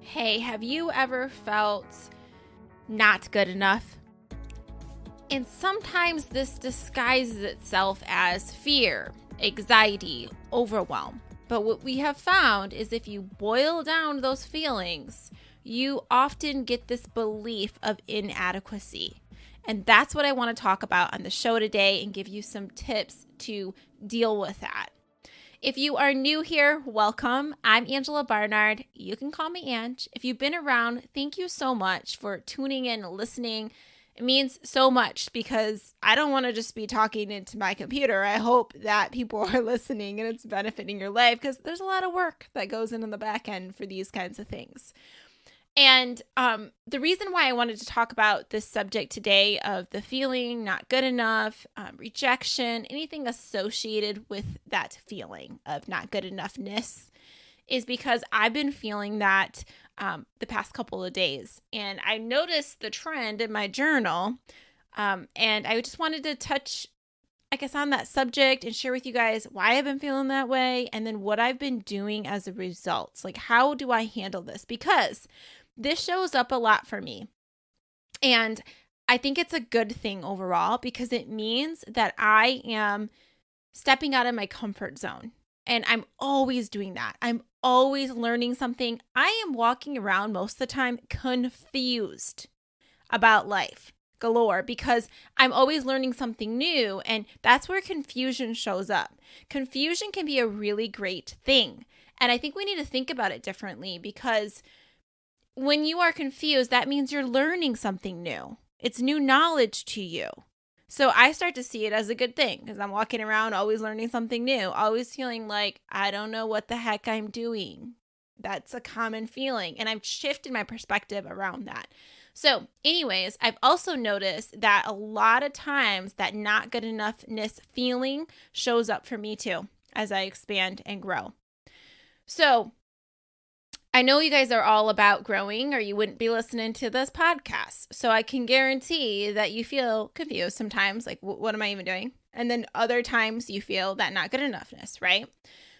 Hey, have you ever felt not good enough? And sometimes this disguises itself as fear, anxiety, overwhelm. But what we have found is if you boil down those feelings, you often get this belief of inadequacy. And that's what I want to talk about on the show today and give you some tips to deal with that. If you are new here, welcome. I'm Angela Barnard. You can call me Ange. If you've been around, thank you so much for tuning in and listening. It means so much because I don't want to just be talking into my computer. I hope that people are listening and it's benefiting your life because there's a lot of work that goes into the back end for these kinds of things. And the reason why I wanted to talk about this subject today of the feeling not good enough, rejection, anything associated with that feeling of not good enoughness is because I've been feeling that the past couple of days. And I noticed the trend in my journal. And I just wanted to touch, I guess, on that subject and share with you guys why I've been feeling that way and then what I've been doing as a result. Like, how do I handle this? Because this shows up a lot for me. And I think it's a good thing overall because it means that I am stepping out of my comfort zone. And I'm always doing that. I'm always learning something. I am walking around most of the time confused about life galore because I'm always learning something new. And that's where confusion shows up. Confusion can be a really great thing. And I think we need to think about it differently because when you are confused, that means you're learning something new. It's new knowledge to you. So I start to see it as a good thing because I'm walking around always learning something new, always feeling like I don't know what the heck I'm doing. That's a common feeling. And I've shifted my perspective around that. So anyways, I've also noticed that a lot of times that not good enoughness feeling shows up for me too as I expand and grow. So I know you guys are all about growing or you wouldn't be listening to this podcast. So I can guarantee that you feel confused sometimes, like, what am I even doing? And then other times you feel that not good enoughness, right?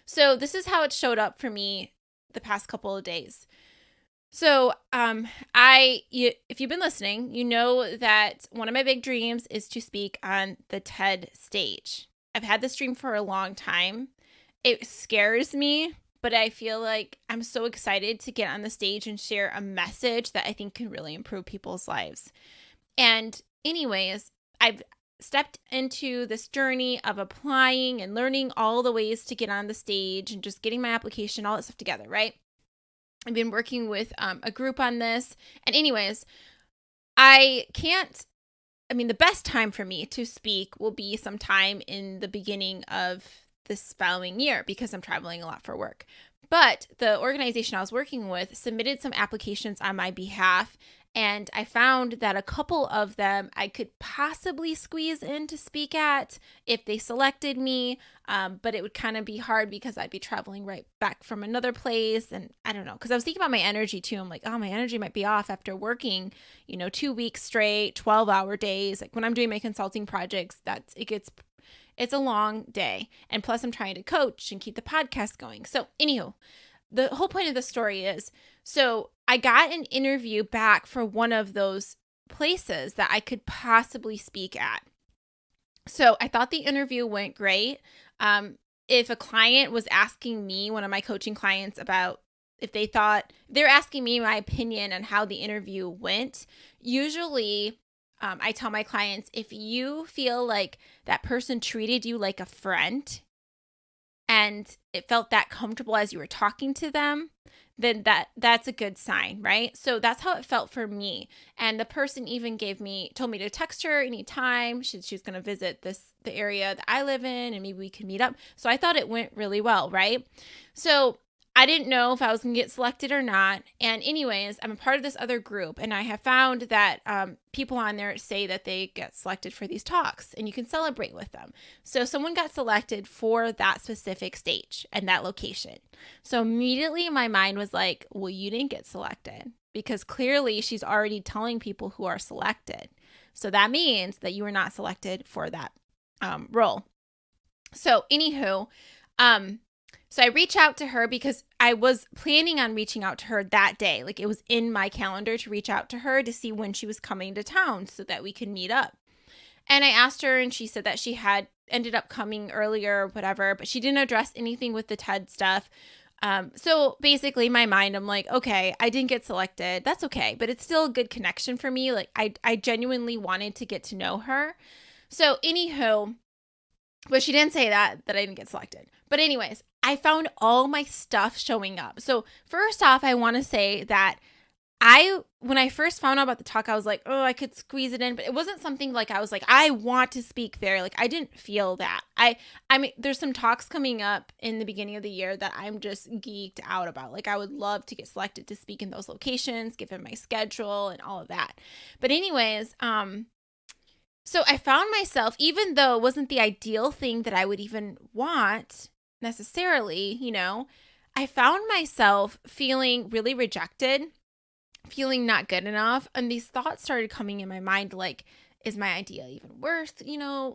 So this is how it showed up for me the past couple of days. So if you've been listening, you know that one of my big dreams is to speak on the TED stage. I've had this dream for a long time. It scares me. But I feel like I'm so excited to get on the stage and share a message that I think can really improve people's lives. And anyways, I've stepped into this journey of applying and learning all the ways to get on the stage and just getting my application, all that stuff together, right? I've been working with a group on this. And anyways, the best time for me to speak will be sometime in the beginning of this following year because I'm traveling a lot for work. But the organization I was working with submitted some applications on my behalf, and I found that a couple of them I could possibly squeeze in to speak at if they selected me, but it would kind of be hard because I'd be traveling right back from another place, and I don't know, because I was thinking about my energy too. I'm like, oh, my energy might be off after working, 2 weeks straight, 12-hour days. Like when I'm doing my consulting projects, it's a long day. And plus I'm trying to coach and keep the podcast going. So anywho, the whole point of the story is, so I got an interview back for one of those places that I could possibly speak at. So I thought the interview went great. If a client was asking me, one of my coaching clients, about if they're asking me my opinion on how the interview went, usually I tell my clients, if you feel like that person treated you like a friend and it felt that comfortable as you were talking to them, then that's a good sign, right? So that's how it felt for me. And the person even told me to text her anytime. She was going to visit the area that I live in and maybe we could meet up. So I thought it went really well, right? So I didn't know if I was going to get selected or not. And anyways, I'm a part of this other group, and I have found that people on there say that they get selected for these talks, and you can celebrate with them. So someone got selected for that specific stage and that location. So immediately my mind was like, well, you didn't get selected because clearly she's already telling people who are selected. So that means that you were not selected for that role. So anywho, So I reach out to her because I was planning on reaching out to her that day. Like, it was in my calendar to reach out to her to see when she was coming to town so that we could meet up. And I asked her, and she said that she had ended up coming earlier or whatever, but she didn't address anything with the TED stuff. So basically in my mind, I'm like, okay, I didn't get selected. That's okay. But it's still a good connection for me. Like, I genuinely wanted to get to know her. So anywho, but she didn't say that I didn't get selected. But anyways, I found all my stuff showing up. So first off, I want to say that when I first found out about the talk, I was like, oh, I could squeeze it in, but it wasn't something like I was like, I want to speak there. Like, I didn't feel that. I mean, there's some talks coming up in the beginning of the year that I'm just geeked out about. Like, I would love to get selected to speak in those locations, given my schedule and all of that. But anyways, so I found myself, even though it wasn't the ideal thing that I would even want necessarily, I found myself feeling really rejected, feeling not good enough. And these thoughts started coming in my mind, like, is my idea even worth,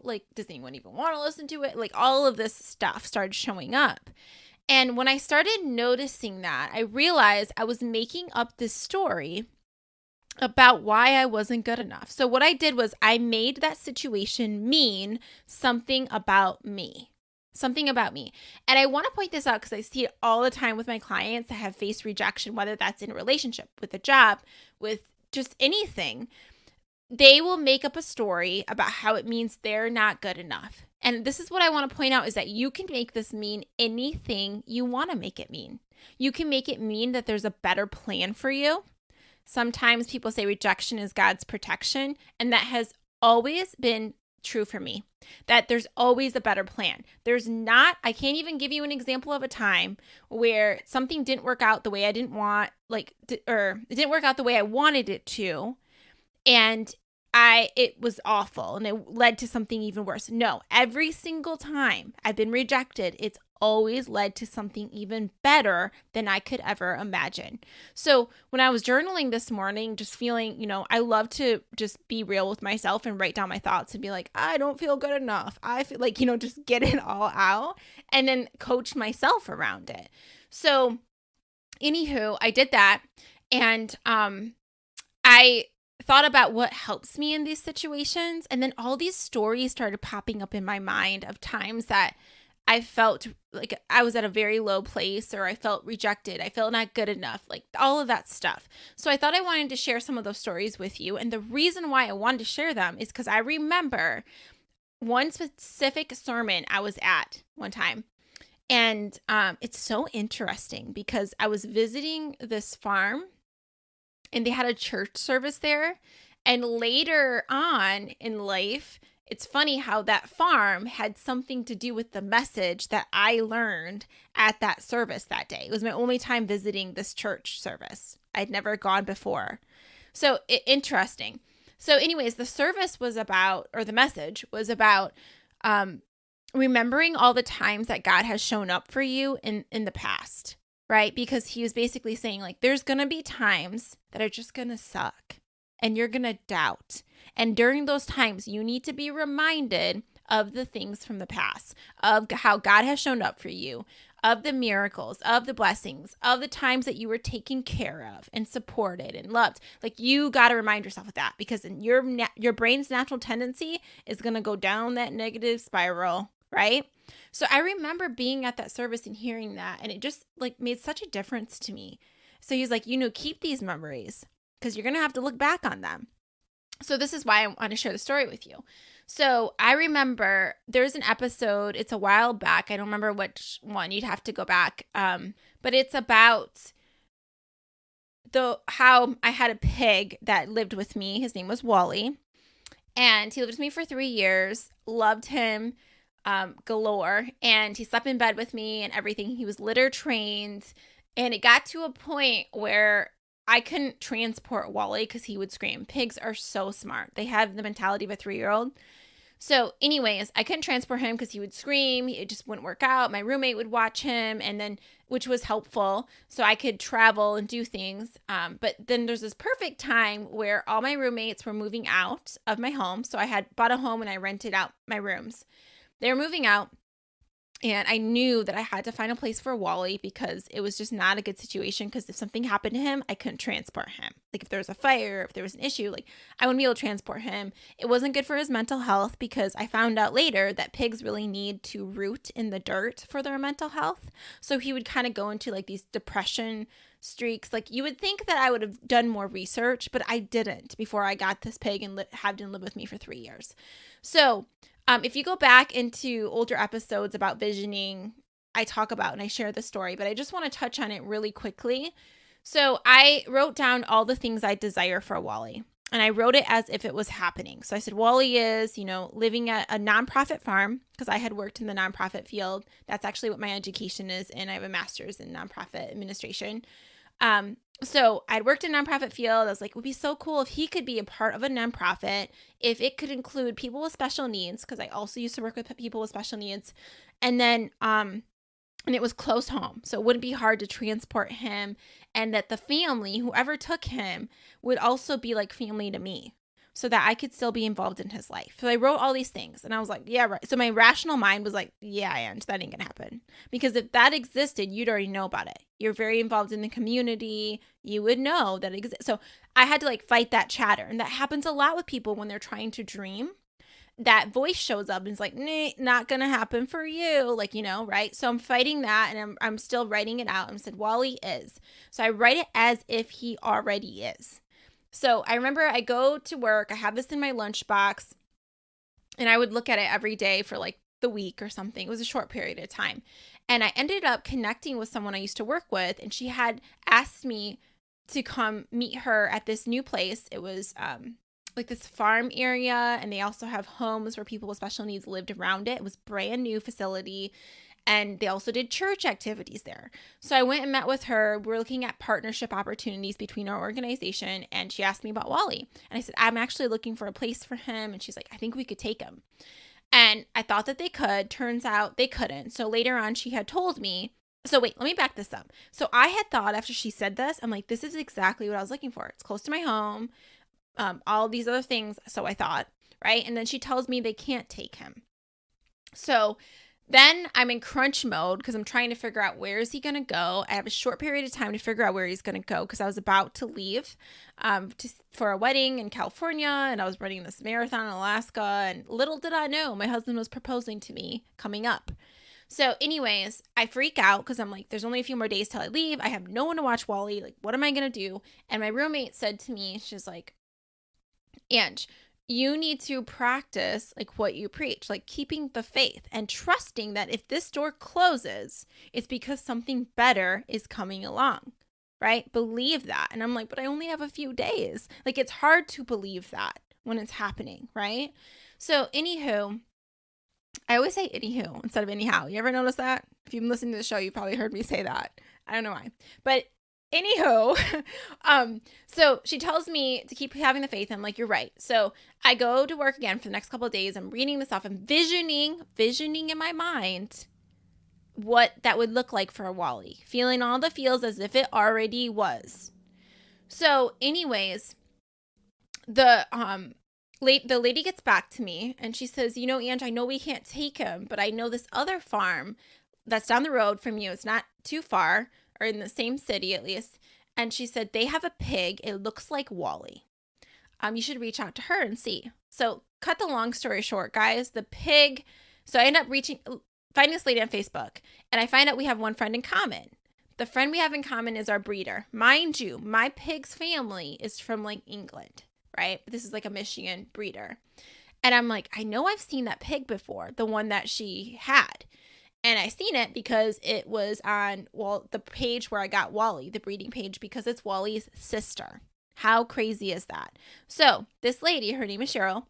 like, does anyone even want to listen to it? Like, all of this stuff started showing up. And when I started noticing that, I realized I was making up this story about why I wasn't good enough. So what I did was I made that situation mean something about me. Something about me. And I want to point this out because I see it all the time with my clients that have faced rejection, whether that's in a relationship, with a job, with just anything. They will make up a story about how it means they're not good enough. And this is what I want to point out, is that you can make this mean anything you want to make it mean. You can make it mean that there's a better plan for you. Sometimes people say rejection is God's protection, and that has always been true for me, that there's always a better plan. I can't even give you an example of a time where something didn't work out the way I didn't want, or it didn't work out the way I wanted it to, and it was awful and it led to something even worse. No, every single time I've been rejected, it's always led to something even better than I could ever imagine. So when I was journaling this morning, just feeling, I love to just be real with myself and write down my thoughts and be like, I don't feel good enough. I feel like, just get it all out and then coach myself around it. So anywho, I did that. And I thought about what helps me in these situations. And then all these stories started popping up in my mind of times that I felt like I was at a very low place, or I felt rejected. I felt not good enough, like all of that stuff. So I thought I wanted to share some of those stories with you. And the reason why I wanted to share them is because I remember one specific sermon I was at one time. And it's so interesting because I was visiting this farm and they had a church service there. And later on in life, it's funny how that farm had something to do with the message that I learned at that service that day. It was my only time visiting this church service. I'd never gone before. So interesting. So anyways, the service was about, or the message was about remembering all the times that God has shown up for you in the past, right? Because he was basically saying, like, there's going to be times that are just going to suck and you're going to doubt. And during those times, you need to be reminded of the things from the past, of how God has shown up for you, of the miracles, of the blessings, of the times that you were taken care of and supported and loved. Like, you got to remind yourself of that, because in your brain's natural tendency is going to go down that negative spiral, right? So I remember being at that service and hearing that, and it just made such a difference to me. So he's like, keep these memories because you're going to have to look back on them. So this is why I want to share the story with you. So I remember there's an episode, it's a while back. I don't remember which one, you'd have to go back. But it's about how I had a pig that lived with me. His name was Wally. And he lived with me for 3 years, loved him galore. And he slept in bed with me and everything. He was litter trained. And it got to a point where I couldn't transport Wally because he would scream. Pigs are so smart. They have the mentality of a 3-year-old. So anyways, I couldn't transport him because he would scream. It just wouldn't work out. My roommate would watch him, and then, which was helpful, so I could travel and do things. But then there's this perfect time where all my roommates were moving out of my home. So I had bought a home and I rented out my rooms. They were moving out. And I knew that I had to find a place for Wally because it was just not a good situation. Because if something happened to him, I couldn't transport him. Like if there was a fire, if there was an issue, like I wouldn't be able to transport him. It wasn't good for his mental health because I found out later that pigs really need to root in the dirt for their mental health. So he would kind of go into like these depression streaks. Like you would think that I would have done more research, but I didn't before I got this pig and had him live with me for 3 years. So if you go back into older episodes about visioning, I talk about and I share the story, but I just want to touch on it really quickly. So I wrote down all the things I desire for Wally, and I wrote it as if it was happening. So I said, Wally is, living at a nonprofit farm because I had worked in the nonprofit field. That's actually what my education is, and I have a master's in nonprofit administration. So I'd worked in nonprofit field. I was like, it would be so cool if he could be a part of a nonprofit, if it could include people with special needs, because I also used to work with people with special needs. And then, and it was close home. So it wouldn't be hard to transport him, and that the family, whoever took him, would also be like family to me, so that I could still be involved in his life. So I wrote all these things and I was like, yeah, right. So my rational mind was like, yeah, and that ain't gonna happen. Because if that existed, you'd already know about it. You're very involved in the community. You would know that it exists. So I had to like fight that chatter. And that happens a lot with people when they're trying to dream. That voice shows up and it's like, nah, not gonna happen for you. Like, right? So I'm fighting that, and I'm still writing it out. And said, Wally is. So I write it as if he already is. So I remember I go to work, I have this in my lunchbox, and I would look at it every day for like the week or something. It was a short period of time. And I ended up connecting with someone I used to work with, and she had asked me to come meet her at this new place. It was like this farm area, and they also have homes where people with special needs lived around it. It was a brand new facility. And they also did church activities there. So I went and met with her. We were looking at partnership opportunities between our organization. And she asked me about Wally. And I said, I'm actually looking for a place for him. And she's like, I think we could take him. And I thought that they could. Turns out they couldn't. So later on, she had told me. So wait, let me back this up. So I had thought after she said this, I'm like, this is exactly what I was looking for. It's close to my home. All these other things. So I thought, right? And then she tells me they can't take him. So then I'm in crunch mode because I'm trying to figure out where is he going to go. I have a short period of time to figure out where he's going to go because I was about to leave for a wedding in California, and I was running this marathon in Alaska, and little did I know my husband was proposing to me coming up. So anyways, I freak out because I'm like, there's only a few more days till I leave. I have no one to watch Wally. Like, what am I going to do? And my roommate said to me, she's like, Ange, you need to practice like what you preach, like keeping the faith and trusting that if this door closes, it's because something better is coming along, right? Believe that. And I'm like, but I only have a few days. Like, it's hard to believe that when it's happening, right? So anywho, I always say anywho instead of anyhow. You ever notice that? If you've been listening to the show, you've probably heard me say that. I don't know why. But anywho, so she tells me to keep having the faith. I'm like, you're right. So I go to work again for the next couple of days. I'm reading this off. I'm visioning in my mind what that would look like for a Wally, feeling all the feels as if it already was. So anyways, the lady gets back to me and she says, Ange, I know we can't take him, but I know this other farm that's down the road from you. It's not too far, or in the same city at least. And she said, they have a pig. It looks like Wally. You should reach out to her and see. So cut the long story short, guys, the pig. So I end up finding this lady on Facebook, and I find out we have one friend in common. The friend we have in common is our breeder. Mind you, my pig's family is from like England, right? This is like a Michigan breeder. And I'm like, I know I've seen that pig before, the one that she had. And I seen it because it was on, the page where I got Wally, the breeding page, because it's Wally's sister. How crazy is that? So this lady, her name is Cheryl,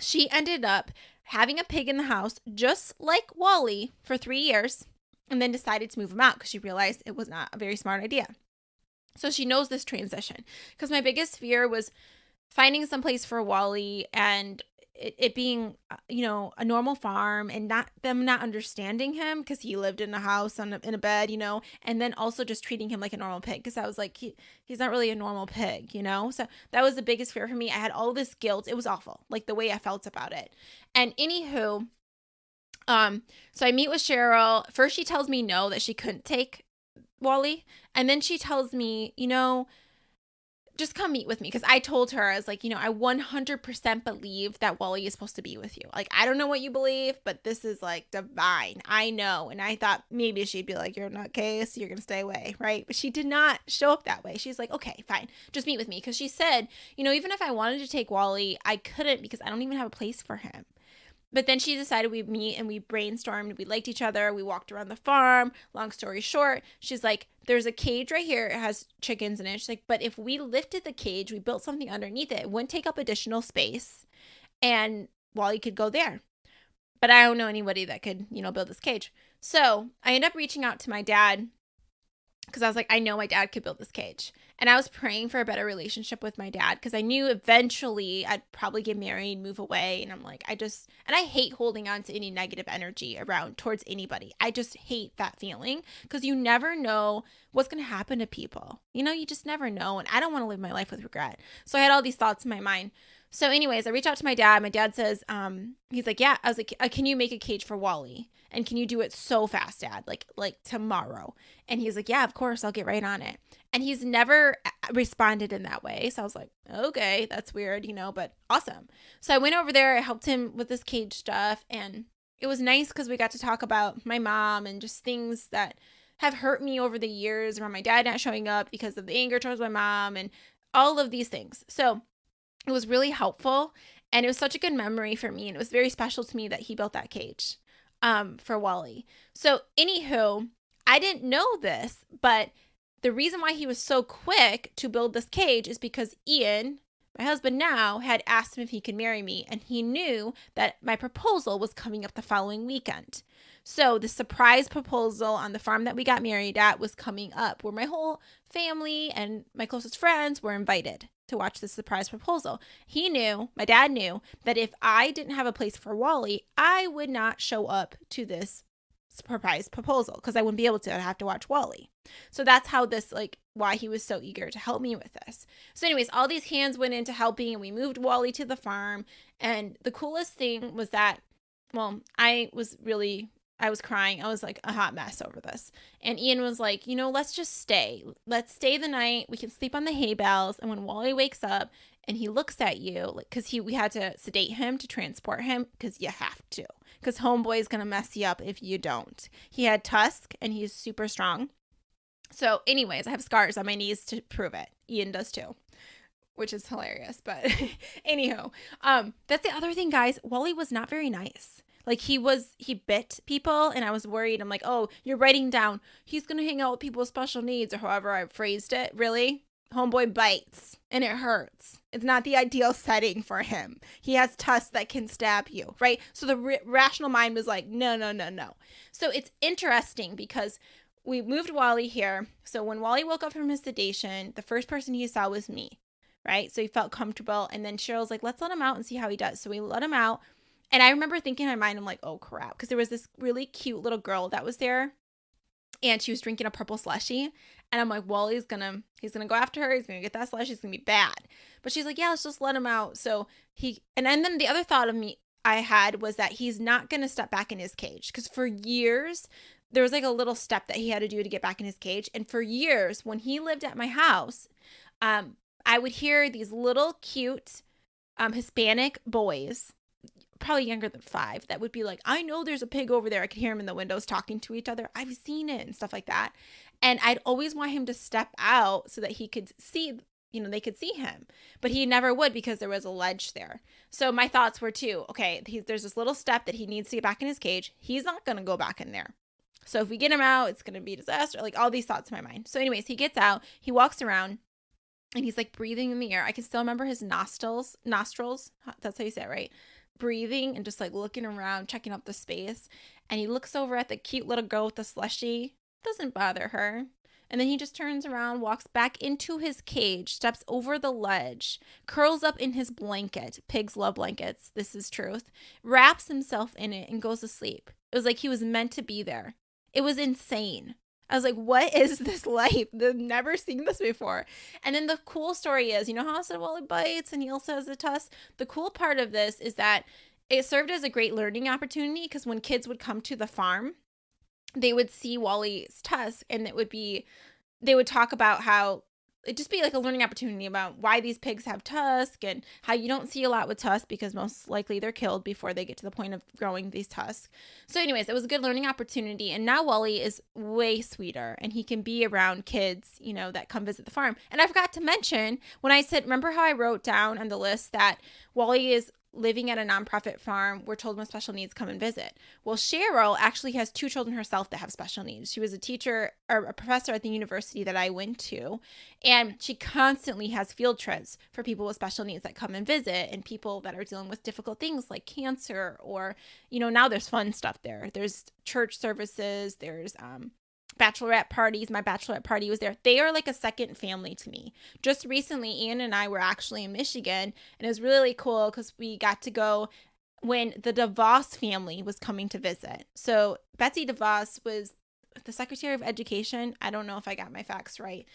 she ended up having a pig in the house just like Wally for 3 years, and then decided to move him out because she realized it was not a very smart idea. So she knows this transition, because my biggest fear was finding some place for Wally and it being, a normal farm, and them not understanding him because he lived in a house in a bed, and then also just treating him like a normal pig, because I was like, he's not really a normal pig, So that was the biggest fear for me. I had all this guilt. It was awful, like the way I felt about it. And anywho, So I meet with Cheryl. First, she tells me no, that she couldn't take Wally. And then she tells me, just come meet with me. Because I told her, I was like, I 100% believe that Wally is supposed to be with you. Like, I don't know what you believe, but this is like divine. I know. And I thought maybe she'd be like, you're a nutcase, you're going to stay away, right? But she did not show up that way. She's like, okay, fine, just meet with me. Because she said, even if I wanted to take Wally, I couldn't because I don't even have a place for him. But then she decided we'd meet and we brainstormed. We liked each other. We walked around the farm. Long story short, she's like, there's a cage right here. It has chickens in it. She's like, but if we lifted the cage, we built something underneath it, it wouldn't take up additional space. And Wally could go there. But I don't know anybody that could, build this cage. So I ended up reaching out to my dad because I was like, I know my dad could build this cage. And I was praying for a better relationship with my dad because I knew eventually I'd probably get married, move away. And I'm like, and I hate holding on to any negative energy around towards anybody. I just hate that feeling because you never know what's going to happen to people. You just never know. And I don't want to live my life with regret. So I had all these thoughts in my mind. So anyways, I reached out to my dad. My dad says, he's like, yeah. I was like, can you make a cage for Wally? And can you do it so fast, Dad? Like tomorrow? And he's like, yeah, of course. I'll get right on it. And he's never responded in that way. So I was like, okay, that's weird, but awesome. So I went over there. I helped him with this cage stuff. And it was nice because we got to talk about my mom and just things that have hurt me over the years around my dad not showing up because of the anger towards my mom and all of these things. So it was really helpful. And it was such a good memory for me. And it was very special to me that he built that cage for Wally. So anywho, I didn't know this, but the reason why he was so quick to build this cage is because Ian, my husband now, had asked him if he could marry me. And he knew that my proposal was coming up the following weekend. So the surprise proposal on the farm that we got married at was coming up, where my whole family and my closest friends were invited to watch this surprise proposal. My dad knew that if I didn't have a place for Wally, I would not show up to this surprise proposal because I wouldn't be able to. I'd have to watch Wally. So that's how why he was so eager to help me with this. So anyways, all these hands went into helping and we moved Wally to the farm. And the coolest thing was that, I was crying. I was like a hot mess over this. And Ian was like, let's just stay. Let's stay the night. We can sleep on the hay bales. And when Wally wakes up and he looks at you, because we had to sedate him to transport him because you have to. Because homeboy is going to mess you up if you don't. He had tusk and he's super strong. So anyways, I have scars on my knees to prove it. Ian does too, which is hilarious. But anyhow, that's the other thing, guys. Wally was not very nice. Like he bit people and I was worried. I'm like, oh, you're writing down, he's going to hang out with people with special needs or however I phrased it. Really? Homeboy bites and it hurts. It's not the ideal setting for him. He has tusks that can stab you, right? So the rational mind was like, no. So it's interesting because we moved Wally here. So when Wally woke up from his sedation, the first person he saw was me, right? So he felt comfortable. And then Cheryl's like, let's let him out and see how he does. So we let him out. And I remember thinking in my mind, I'm like, oh crap. Because there was this really cute little girl that was there. And she was drinking a purple slushie. And I'm like, well, he's gonna go after her. He's gonna get that slushie. It's gonna be bad. But she's like, yeah, let's just let him out. So and then the other thought of me I had was that he's not gonna step back in his cage. Because for years, there was like a little step that he had to do to get back in his cage. And for years, when he lived at my house, I would hear these little cute Hispanic boys, probably younger than 5, that would be like, I know there's a pig over there. I could hear him in the windows talking to each other. I've seen it and stuff like that. And I'd always want him to step out so that he could see, they could see him. But he never would because there was a ledge there. So my thoughts were too, okay, there's this little step that he needs to get back in his cage. He's not going to go back in there. So if we get him out, it's going to be a disaster. Like all these thoughts in my mind. So anyways, he gets out, he walks around. And he's like breathing in the air. I can still remember his nostrils. That's how you say it, right? Breathing and just like looking around, checking out the space. And he looks over at the cute little girl with the slushie. Doesn't bother her. And then he just turns around, walks back into his cage, steps over the ledge, curls up in his blanket. Pigs love blankets. This is truth. Wraps himself in it and goes to sleep. It was like he was meant to be there. It was insane. I was like, what is this life? I've never seen this before. And then the cool story is, how I said, well, it bites and he also has a tusk. The cool part of this is that it served as a great learning opportunity because when kids would come to the farm, they would see Wally's tusk, and they would talk about how it'd just be like a learning opportunity about why these pigs have tusk and how you don't see a lot with tusk because most likely they're killed before they get to the point of growing these tusks. So anyways, it was a good learning opportunity. And now Wally is way sweeter and he can be around kids, that come visit the farm. And I forgot to mention when I said, remember how I wrote down on the list that Wally is living at a nonprofit farm where children with special needs come and visit. Well, Cheryl actually has 2 children herself that have special needs. She was a teacher or a professor at the university that I went to, and she constantly has field trips for people with special needs that come and visit and people that are dealing with difficult things like cancer or, now there's fun stuff there. There's church services, there's bachelorette parties. My bachelorette party was there. They are like a second family to me. Just recently, Ian and I were actually in Michigan, and it was really cool because we got to go when the DeVos family was coming to visit. So Betsy DeVos was the Secretary of Education. I don't know if I got my facts right.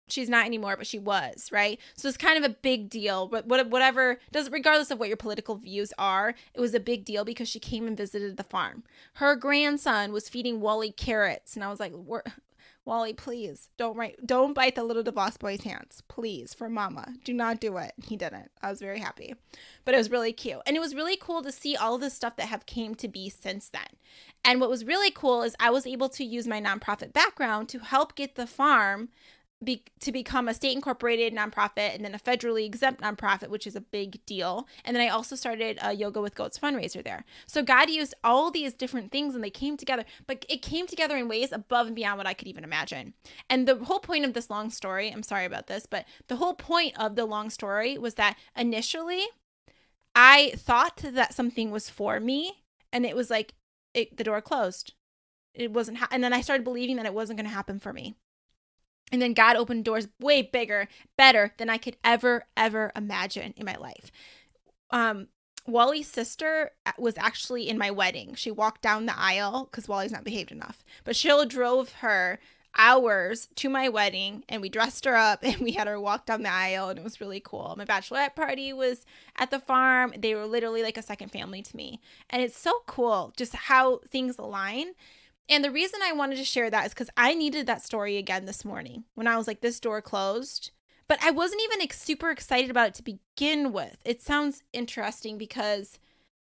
She's not anymore, but she was, right? So it's kind of a big deal. But regardless of what your political views are, it was a big deal because she came and visited the farm. Her grandson was feeding Wally carrots, and I was like, Wally, please don't bite the little DeVos boy's hands, please, for mama. Do not do it. He didn't. I was very happy, but it was really cute, and it was really cool to see all of the stuff that have came to be since then. And what was really cool is I was able to use my nonprofit background to help get the farm to become a state incorporated nonprofit and then a federally exempt nonprofit, which is a big deal. And then I also started a Yoga with Goats fundraiser there. So God used all these different things and they came together, but it came together in ways above and beyond what I could even imagine. And the whole point of this long story, I'm sorry about this, but the whole point of the long story was that initially I thought that something was for me and it was like the door closed. It wasn't, and then I started believing that it wasn't going to happen for me. And then God opened doors way bigger, better than I could ever imagine in my life. Wally's sister was actually in my wedding. She walked down the aisle because Wally's not behaved enough. But Sheila drove her hours to my wedding and we dressed her up and we had her walk down the aisle and it was really cool. My bachelorette party was at the farm. They were literally like a second family to me. And it's so cool just how things align. And the reason I wanted to share that is because I needed that story again this morning when I was like, this door closed. But I wasn't even super excited about it to begin with. It sounds interesting because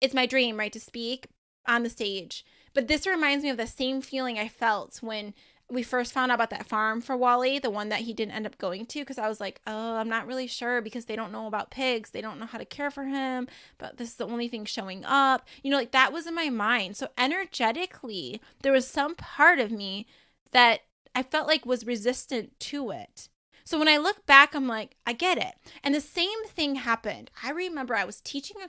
it's my dream, right, to speak on the stage. But this reminds me of the same feeling I felt when we first found out about that farm for Wally, the one that he didn't end up going to, because I was like, oh, I'm not really sure because they don't know about pigs. They don't know how to care for him, but this is the only thing showing up. Like that was in my mind. So energetically, there was some part of me that I felt like was resistant to it. So when I look back, I'm like, I get it. And the same thing happened. I remember I was teaching a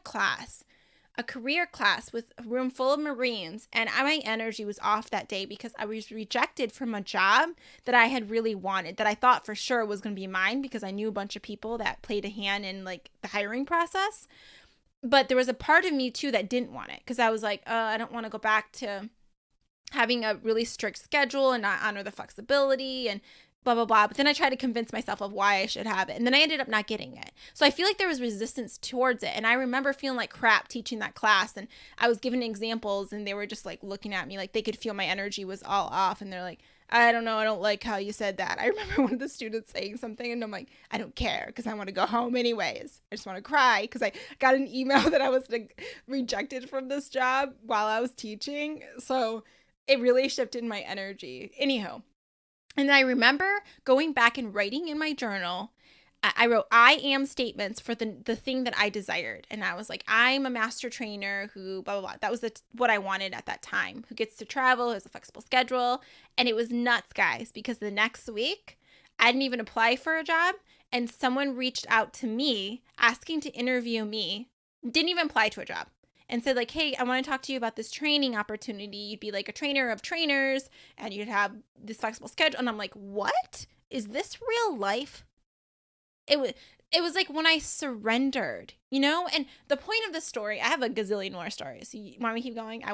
career class with a room full of Marines, and my energy was off that day because I was rejected from a job that I had really wanted, that I thought for sure was going to be mine because I knew a bunch of people that played a hand in like the hiring process. But there was a part of me too that didn't want it because I was like, I don't want to go back to having a really strict schedule and not honor the flexibility and blah, blah, blah. But then I tried to convince myself of why I should have it. And then I ended up not getting it. So I feel like there was resistance towards it. And I remember feeling like crap teaching that class. And I was given examples and they were just like looking at me like they could feel my energy was all off. And they're like, I don't know. I don't like how you said that. I remember one of the students saying something and I'm like, I don't care because I want to go home anyways. I just want to cry because I got an email that I was like rejected from this job while I was teaching. So it really shifted my energy. Anyhow. And I remember going back and writing in my journal, I wrote, I am statements for the thing that I desired. And I was like, I'm a master trainer who blah, blah, blah. That was what I wanted at that time, who gets to travel, has a flexible schedule. And it was nuts, guys, because the next week I didn't even apply for a job. And someone reached out to me asking to interview me, didn't even apply to a job. And said like, hey, I want to talk to you about this training opportunity. You'd be like a trainer of trainers and you'd have this flexible schedule. And I'm like, what? Is this real life? It was like when I surrendered, And the point of the story, I have a gazillion more stories. You want me to keep going? I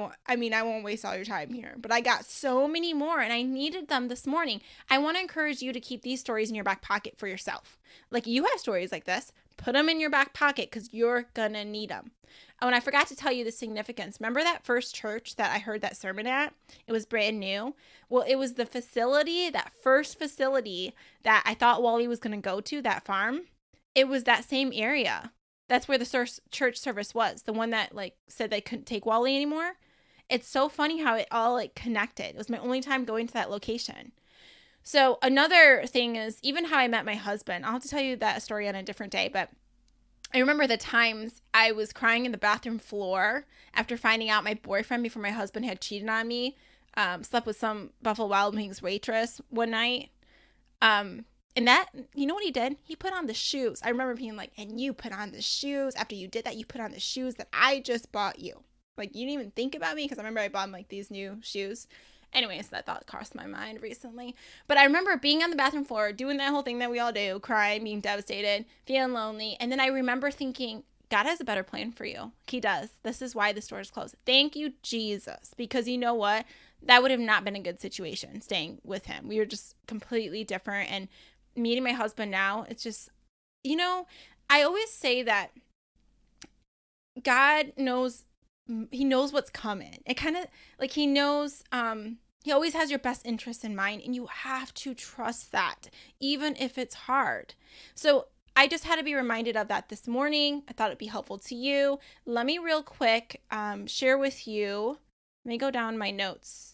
won't waste all your time here, but I got so many more and I needed them this morning. I want to encourage you to keep these stories in your back pocket for yourself. Like, you have stories like this, put them in your back pocket because you're gonna need them. Oh, and I forgot to tell you the significance. Remember that first church that I heard that sermon at? It was brand new. Well, it was the facility, that first facility that I thought Wally was going to go to, that farm. It was that same area. That's where the church service was. The one that said they couldn't take Wally anymore. It's so funny how it all connected. It was my only time going to that location. So another thing is even how I met my husband. I'll have to tell you that story on a different day, but I remember the times I was crying in the bathroom floor after finding out my boyfriend, before my husband had cheated on me, slept with some Buffalo Wild Wings waitress one night. And that, you know what he did? He put on the shoes. I remember being like, and you put on the shoes. After you did that, you put on the shoes that I just bought you. Like, you didn't even think about me, because I remember I bought him these new shoes. Anyways, that thought crossed my mind recently. But I remember being on the bathroom floor, doing that whole thing that we all do, crying, being devastated, feeling lonely. And then I remember thinking, God has a better plan for you. He does. This is why the store is closed. Thank you, Jesus. Because you know what? That would have not been a good situation, staying with him. We were just completely different. And meeting my husband now, it's just, I always say that God knows, he knows what's coming. It kind of he knows, he always has your best interest in mind, and you have to trust that, even if it's hard. So I just had to be reminded of that this morning. I thought it'd be helpful to you. Let me real quick share with you. Let me go down my notes.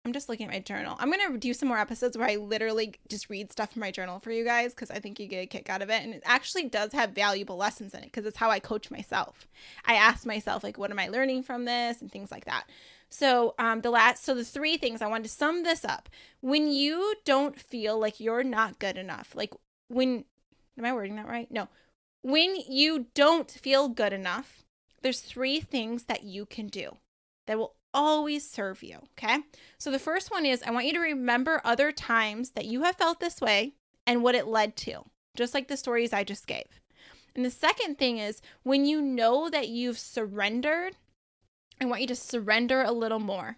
I'm just looking at my journal. I'm going to do some more episodes where I literally just read stuff from my journal for you guys, because I think you get a kick out of it. And it actually does have valuable lessons in it, because it's how I coach myself. I ask myself, what am I learning from this, and things like that. So the three things, I wanted to sum this up. When you don't feel like you're not good enough, am I wording that right? No. When you don't feel good enough, there's three things that you can do that will always serve you, okay? So the first one is, I want you to remember other times that you have felt this way and what it led to, just like the stories I just gave. And the second thing is, when you know that you've surrendered, I want you to surrender a little more.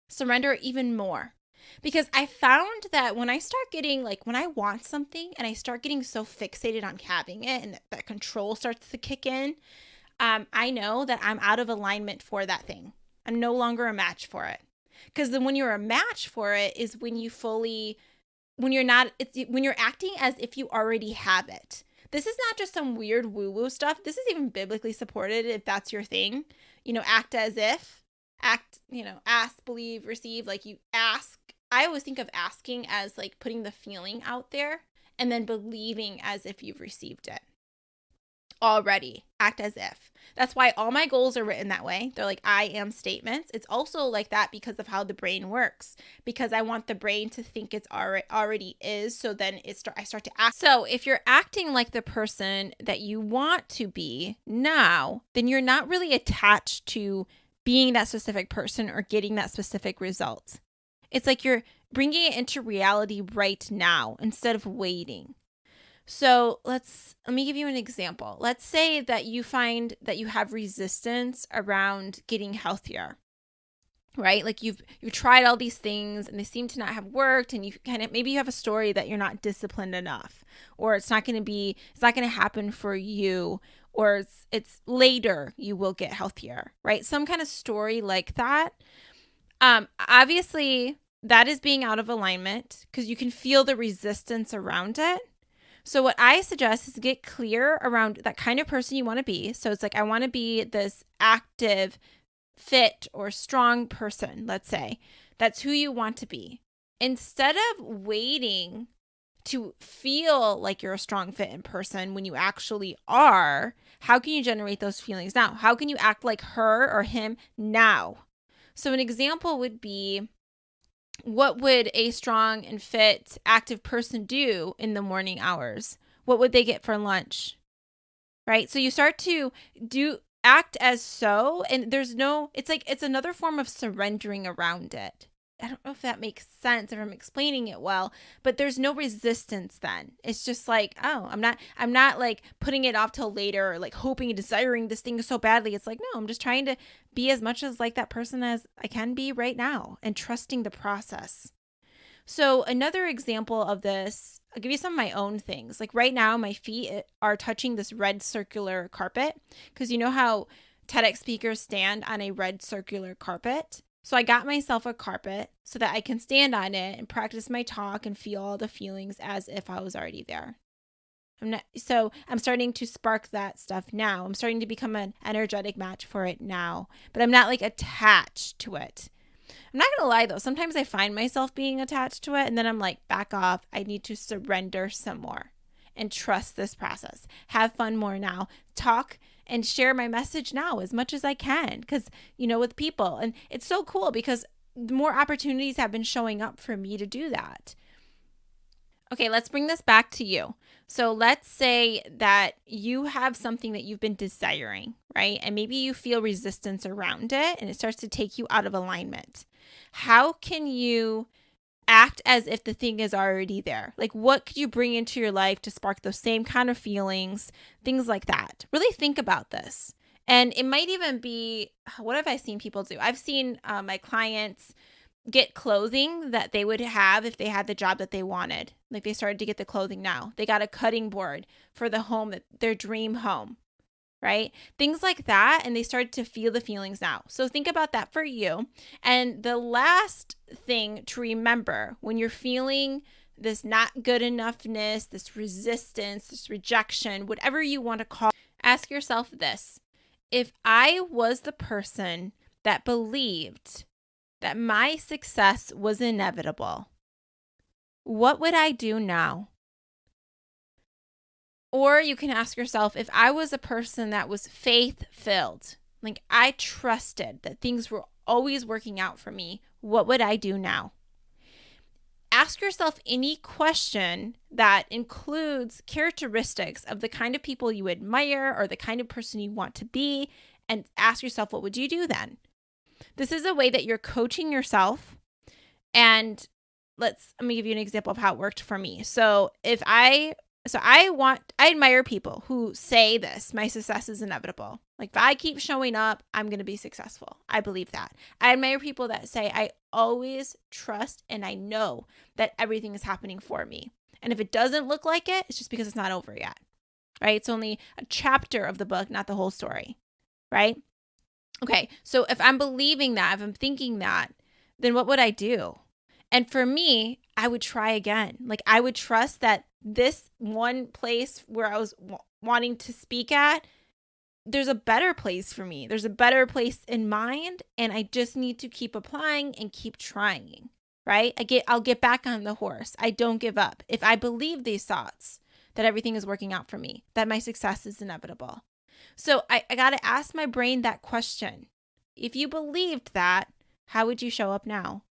Surrender even more. Because I found that when I start getting, when I want something and I start getting so fixated on having it, and that control starts to kick in, I know that I'm out of alignment for that thing. I'm no longer a match for it. Because then when you're a match for it is when when you're acting as if you already have it. This is not just some weird woo-woo stuff. This is even biblically supported if that's your thing. Act as if. Ask, believe, receive. You ask. I always think of asking as putting the feeling out there, and then believing as if you've received it already. Act as if. That's why all my goals are written that way. They're I am statements. It's also like that because of how the brain works, because I want the brain to think it's already is. So then I start to act. So if you're acting like the person that you want to be now, then you're not really attached to being that specific person or getting that specific result. It's you're bringing it into reality right now instead of waiting. So let me give you an example. Let's say that you find that you have resistance around getting healthier, right? You've tried all these things and they seem to not have worked, and maybe you have a story that you're not disciplined enough, or it's not going to happen for you, or it's later you will get healthier, right? Some kind of story like that. Obviously that is being out of alignment, because you can feel the resistance around it. So what I suggest is get clear around that kind of person you want to be. So it's I want to be this active, fit, or strong person, let's say. That's who you want to be. Instead of waiting to feel like you're a strong, fit in person when you actually are, how can you generate those feelings now? How can you act like her or him now? So an example would be, what would a strong and fit, active person do in the morning hours? What would they get for lunch? Right? So you start to act as so, and it's another form of surrendering around it. I don't know if that makes sense, if I'm explaining it well, but there's no resistance then. It's just like, oh, I'm not like putting it off till later, or like hoping and desiring this thing so badly. It's like, no, I'm just trying to be as much as like that person as I can be right now and trusting the process. So another example of this, I'll give you some of my own things. Like right now, my feet are touching this red circular carpet, because you know how TEDx speakers stand on a red circular carpet? So I got myself a carpet so that I can stand on it and practice my talk and feel all the feelings as if I was already there. I'm starting to spark that stuff now. I'm starting to become an energetic match for it now, but I'm not like attached to it. I'm not going to lie though. Sometimes I find myself being attached to it and then I'm like, back off. I need to surrender some more and trust this process. Have fun more now. Talk and share my message now as much as I can, because, with people. And it's so cool because more opportunities have been showing up for me to do that. Okay, let's bring this back to you. So let's say that you have something that you've been desiring, right? And maybe you feel resistance around it and it starts to take you out of alignment. How can you act as if the thing is already there? Like, what could you bring into your life to spark those same kind of feelings, things like that? Really think about this. And it might even be, what have I seen people do? I've seen my clients get clothing that they would have if they had the job that they wanted. Like they started to get the clothing now. They got a cutting board for the home, their dream home, right? Things like that. And they started to feel the feelings now. So think about that for you. And the last thing to remember when you're feeling this not good enoughness, this resistance, this rejection, whatever you want to call it, ask yourself this. If I was the person that believed that my success was inevitable, what would I do now? Or you can ask yourself, if I was a person that was faith-filled, like I trusted that things were always working out for me, what would I do now? Ask yourself any question that includes characteristics of the kind of people you admire or the kind of person you want to be, and ask yourself, what would you do then? This is a way that you're coaching yourself. And let me give you an example of how it worked for me. So I admire people who say this, my success is inevitable. Like if I keep showing up, I'm going to be successful. I believe that. I admire people that say, I always trust and I know that everything is happening for me. And if it doesn't look like it, it's just because it's not over yet, right? It's only a chapter of the book, not the whole story, right? Okay, so if I'm believing that, if I'm thinking that, then what would I do? And for me, I would try again. Like I would trust that this one place where I was wanting to speak at, there's a better place for me. There's a better place in mind, and I just need to keep applying and keep trying, right? I'll get back on the horse. I don't give up. If I believe these thoughts, that everything is working out for me, that my success is inevitable. So I got to ask my brain that question. If you believed that, how would you show up now?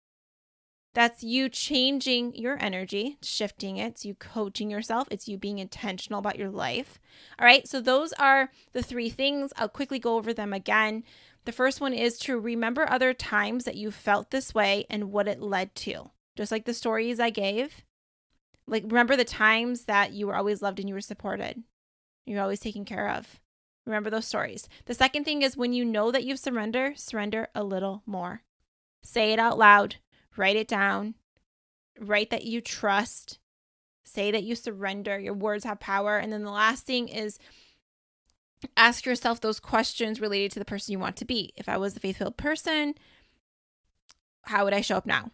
That's you changing your energy, shifting it. It's you coaching yourself. It's you being intentional about your life. All right. So those are the 3 things. I'll quickly go over them again. The first one is to remember other times that you felt this way and what it led to. Just like the stories I gave. Like remember the times that you were always loved and you were supported. You're always taken care of. Remember those stories. The second thing is when you know that you've surrender a little more. Say it out loud. Write it down. Write that you trust. Say that you surrender. Your words have power. And then the last thing is ask yourself those questions related to the person you want to be. If I was the faith-filled person, how would I show up now?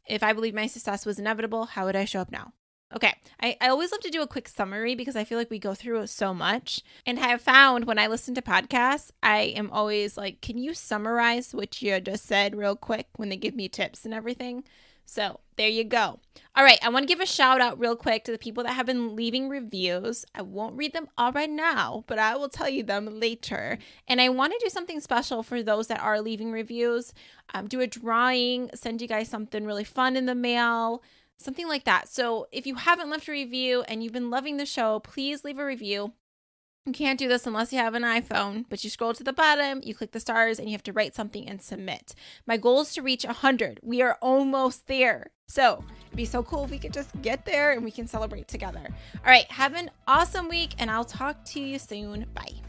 If I believe my success was inevitable, how would I show up now? Okay, I always love to do a quick summary because I feel like we go through so much. And I have found when I listen to podcasts, I am always like, can you summarize what you just said real quick when they give me tips and everything? So there you go. All right, I want to give a shout out real quick to the people that have been leaving reviews. I won't read them all right now, but I will tell you them later. And I want to do something special for those that are leaving reviews. Do a drawing, send you guys something really fun in the mail. Something like that. So if you haven't left a review and you've been loving the show, please leave a review. You can't do this unless you have an iPhone, but you scroll to the bottom, you click the stars, and you have to write something and submit. My goal is to reach 100. We are almost there. So it'd be so cool if we could just get there and we can celebrate together. All right, have an awesome week, and I'll talk to you soon. Bye.